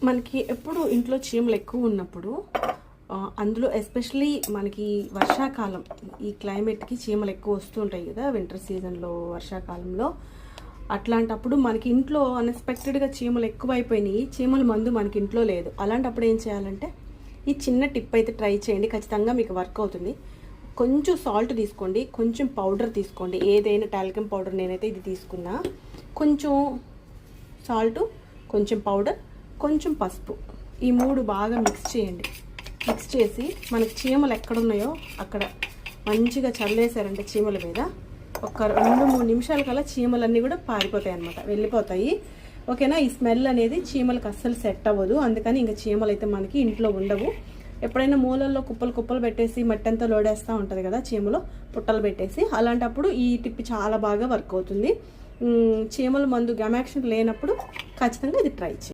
మనకి ఎప్పుడు ఇంట్లో చీమలు ఎక్కువ ఉన్నప్పుడు అందులో ఎస్పెషలీ మనకి వర్షాకాలం ఈ క్లైమేట్కి చీమలు ఎక్కువ వస్తుంటాయి కదా, వింటర్ సీజన్లో వర్షాకాలంలో. అట్లాంటప్పుడు మనకి ఇంట్లో అన్ఎక్స్పెక్టెడ్గా చీమలు ఎక్కువైపోయినాయి, చీమల మందు మనకి ఇంట్లో లేదు. అలాంటప్పుడు ఏం చేయాలంటే ఈ చిన్న టిప్ అయితే ట్రై చేయండి, ఖచ్చితంగా మీకు వర్క్ అవుతుంది. కొంచెం సాల్ట్ తీసుకోండి, కొంచెం పౌడర్ తీసుకోండి, ఏదైనా టాల్కమ్ పౌడర్, నేనైతే ఇది తీసుకున్నా. కొంచెం సాల్ట్, కొంచెం పౌడర్, కొంచెం పసుపు, ఈ 3 బాగా మిక్స్ చేయండి. మిక్స్ చేసి మనకి చీమలు ఎక్కడున్నాయో అక్కడ మంచిగా చల్లేసారంటే చీమల మీద ఒక 2-3 నిమిషాల కల్లా చీమలన్నీ కూడా పారిపోతాయి అన్నమాట, వెళ్ళిపోతాయి. ఓకేనా? ఈ స్మెల్ అనేది చీమలకు అస్సలు సెట్ అవ్వదు, అందుకని ఇంకా చీమలు అయితే మనకి ఇంట్లో ఉండవు. ఎప్పుడైనా మూలల్లో కుప్పలు పెట్టేసి మట్టి అంతా లోడేస్తూ ఉంటుంది కదా చీమలు, పుట్టలు పెట్టేసి, అలాంటప్పుడు ఈ టిప్ చాలా బాగా వర్క్ అవుతుంది. చీమల మందు గమాక్షన్ లేనప్పుడు ఖచ్చితంగా ఇది ట్రై చేయండి.